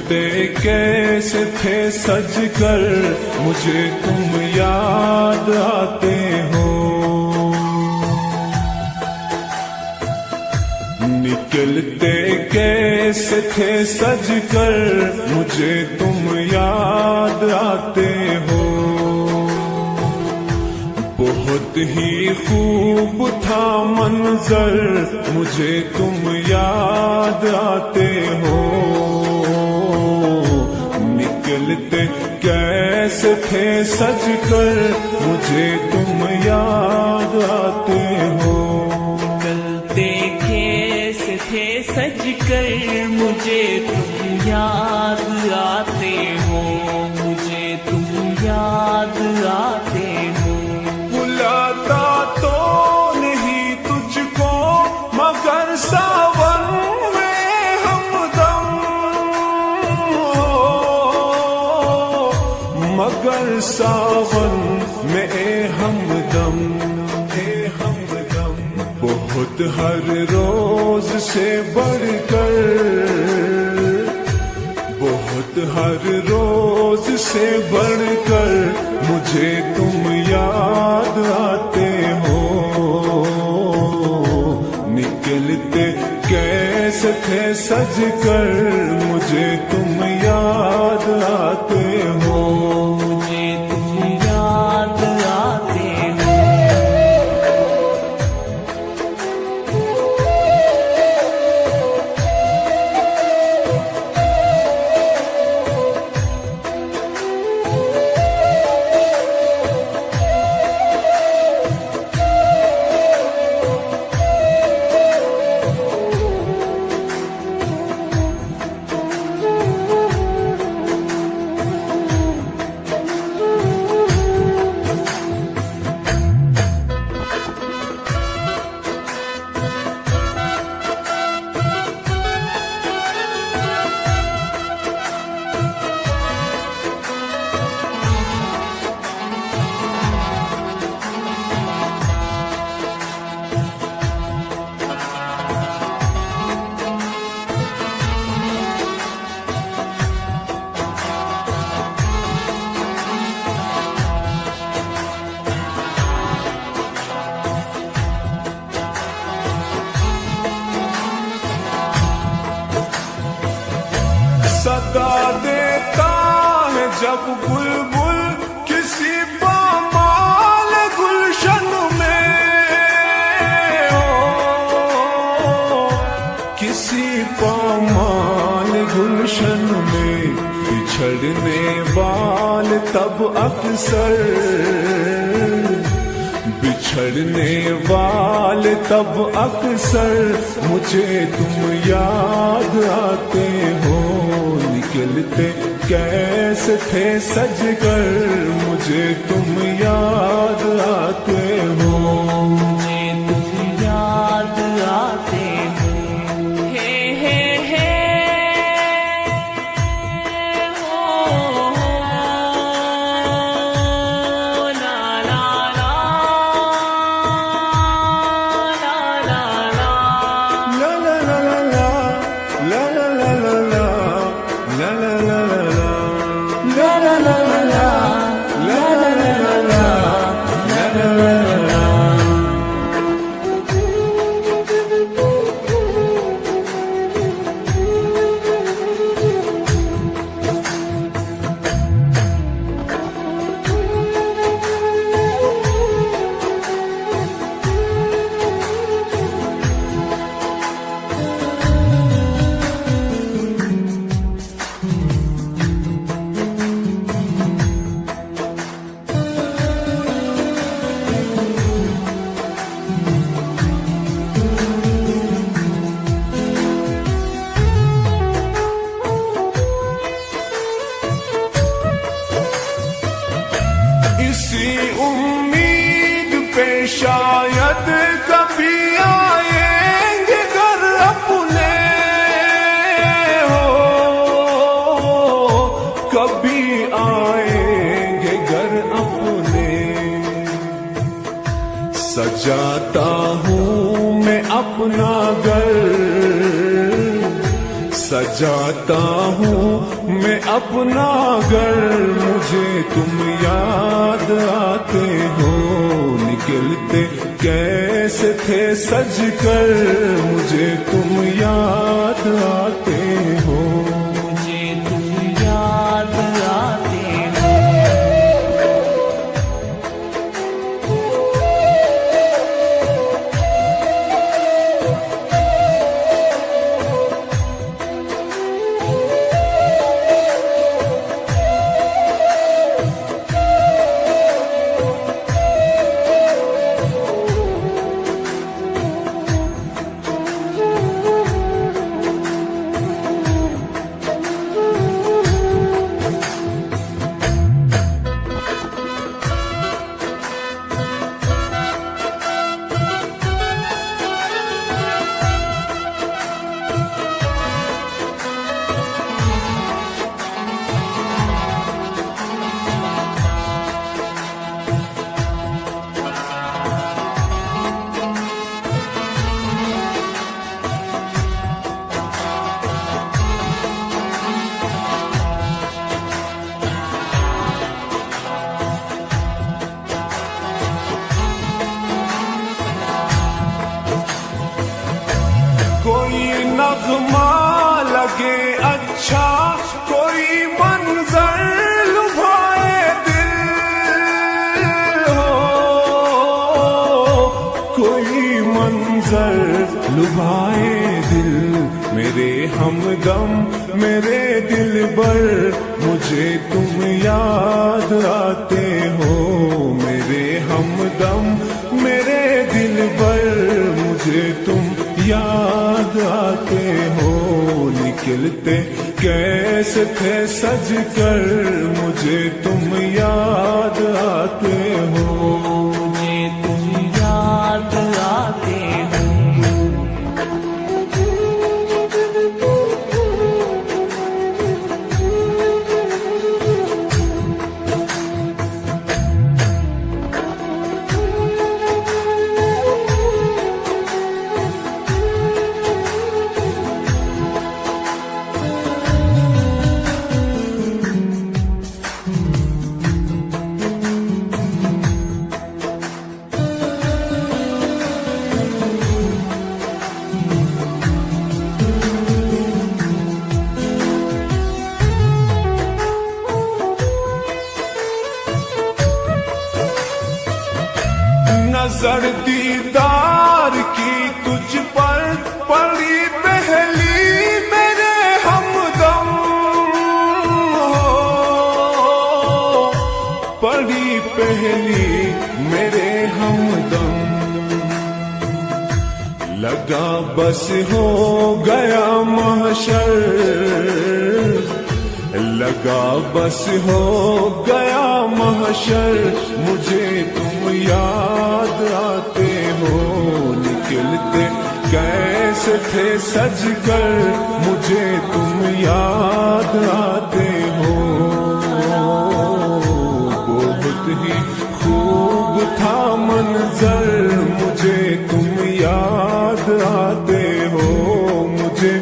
निकलते कैसे थे सज कर, मुझे तुम याद आते हो। निकलते कैसे थे सज कर, मुझे तुम याद आते हो। बहुत ही खूब था मंजर, मुझे तुम याद आते हो। निकलते कैसे थे सज कर, मुझे तुम याद आते हो। निकलते कैसे थे सज कर, मुझे तुम याद आते हो। मुझे तुम याद आते हो। बुलाता तो नहीं तुझको, मगर सावन में हमदम, मगर सावन में हमदम, बहुत हर रोज से बढ़कर, बहुत हर रोज से बढ़कर, मुझे तुम याद आते हो। निकलते कैसे थे सज कर, मुझे तुम याद आते हो। मुझे तुम याद आते हो। सदा देता है जब बुलबुल किसी पामाल गुलशन में, हो किसी पामाल गुलशन में। बिछड़ने वाल तब अक्सर, बिछड़ने वाल तब अक्सर, मुझे तुम याद आते हो। निकलते कैसे थे सज कर, मुझे तुम याद आते हो। मुझे तुम याद आते हो। हे हे हे हो ला ला ला ला ला ला ला ला ला ला ला ला ला ला La la la la la, la la la la la, la la la la la, la la la la la. इसी उम्मीद पे शायद कभी आएंगे घर अपने, हो कभी आएंगे घर अपने। सजाता हूँ मैं अपना घर, सजाता हूँ मैं अपना घर, मुझे तुम याद आते हो। निकलते कैसे थे सज कर, मुझे तुम याद आते हो। मुझे तुम याद आते हो। कोई नगमा लगे अच्छा, कोई मंजर लुभाए दिल हो, कोई मंजर लुभाए दिल। मेरे हमदम मेरे दिलबर, मुझे तुम याद आते हो। मेरे हमदम मेरे दिलबर, मुझे तुम याद आते हो। निकलते कैसे थे सज कर, मुझे तुम याद आते हो। मुझे तुम याद आते हो। नजर दीदार की तुझ पर पड़ी पहली मेरे हमदम हो, पड़ी पहली मेरे हमदम। लगा बस हो गया महशर, लगा बस हो गया महशर। मुझे तुम याद आते हो। निकलते कैसे थे सज कर, मुझे तुम याद आते हो। बहुत ही खूब था मंजर, मुझे तुम याद आते हो। मुझे